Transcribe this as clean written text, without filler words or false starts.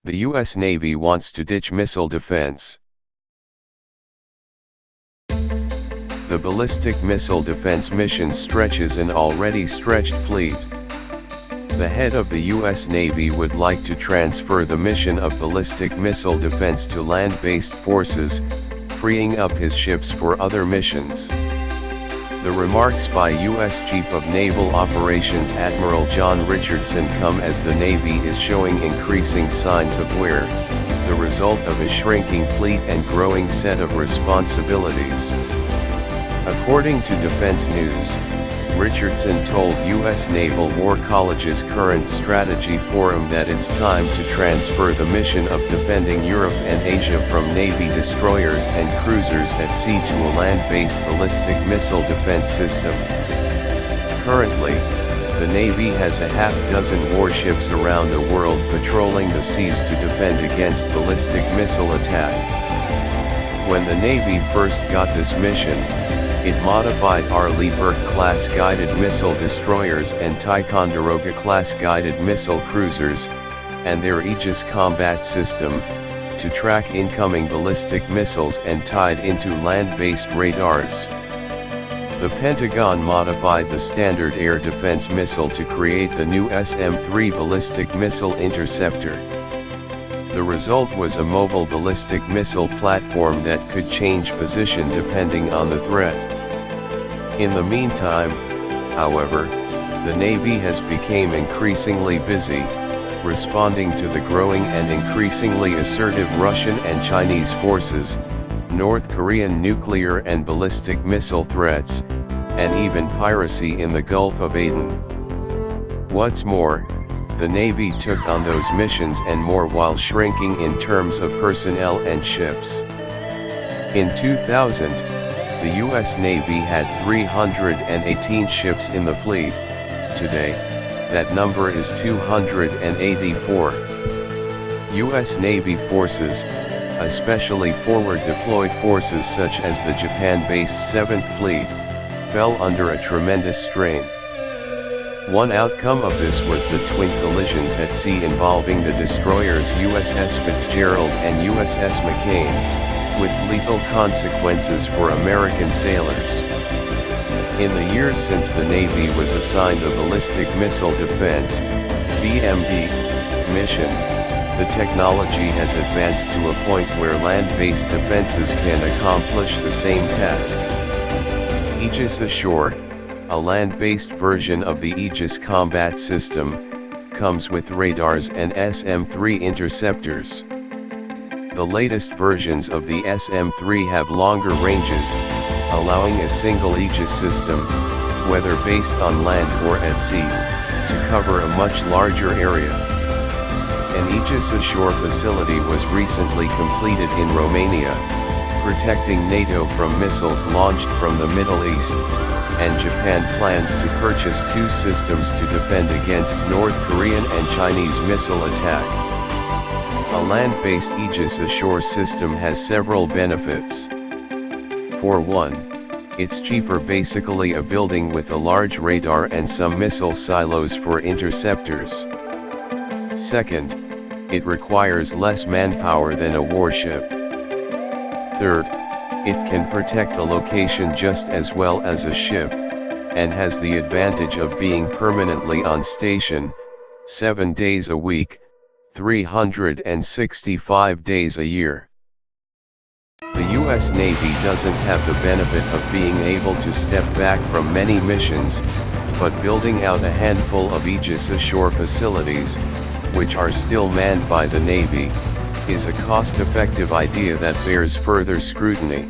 The U.S. Navy wants to ditch missile defense. The ballistic missile defense mission stretches an already stretched fleet. The head of the U.S. Navy would like to transfer the mission of ballistic missile defense to land-based forces, freeing up his ships for other missions. The remarks by U.S. Chief of Naval Operations Admiral John Richardson come as the Navy is showing increasing signs of wear, the result of a shrinking fleet and growing set of responsibilities. According to DefenseNews, Richardson told U.S. Naval War College's Current Strategy Forum that it's time to transfer the mission of defending Europe and Asia from Navy destroyers and cruisers at sea to a land-based ballistic missile defense system. Currently, the Navy has a half-dozen warships around the world patrolling the seas to defend against ballistic missile attack. When the Navy first got this mission, it modified Arleigh Burke-class guided missile destroyers and Ticonderoga-class guided missile cruisers, and their Aegis Combat System, to track incoming ballistic missiles and tied into land-based radars. The Pentagon modified the standard air defense missile to create the new SM-3 ballistic missile interceptor. The result was a mobile ballistic missile platform that could change position depending on the threat. In the meantime, however, the Navy has become increasingly busy, responding to the growing and increasingly assertive Russian and Chinese forces, North Korean nuclear and ballistic missile threats, and even piracy in the Gulf of Aden. What's more, the Navy took on those missions and more while shrinking in terms of personnel and ships. In 2000, the U.S. Navy had 318 ships in the fleet. Today, that number is 284. U.S. Navy forces, especially forward-deployed forces such as the Japan-based 7th Fleet, fell under a tremendous strain. One outcome of this was the twin collisions at sea involving the destroyers USS Fitzgerald and USS McCain, with lethal consequences for American sailors. In the years since the Navy was assigned the Ballistic Missile Defense (BMD) mission, the technology has advanced to a point where land-based defenses can accomplish the same task. Aegis Ashore, a land-based version of the Aegis Combat System, comes with radars and SM-3 interceptors. The latest versions of the SM-3 have longer ranges, allowing a single Aegis system, whether based on land or at sea, to cover a much larger area. An Aegis Ashore facility was recently completed in Romania, protecting NATO from missiles launched from the Middle East, and Japan plans to purchase 2 systems to defend against North Korean and Chinese missile attack. A land-based Aegis Ashore system has several benefits. For one, it's cheaper, basically a building with a large radar and some missile silos for interceptors. Second, it requires less manpower than a warship. Third, it can protect a location just as well as a ship, and has the advantage of being permanently on station, 7 days a week, 365 days a year. The U.S. Navy doesn't have the benefit of being able to step back from many missions, but building out a handful of Aegis Ashore facilities, which are still manned by the Navy, is a cost-effective idea that bears further scrutiny.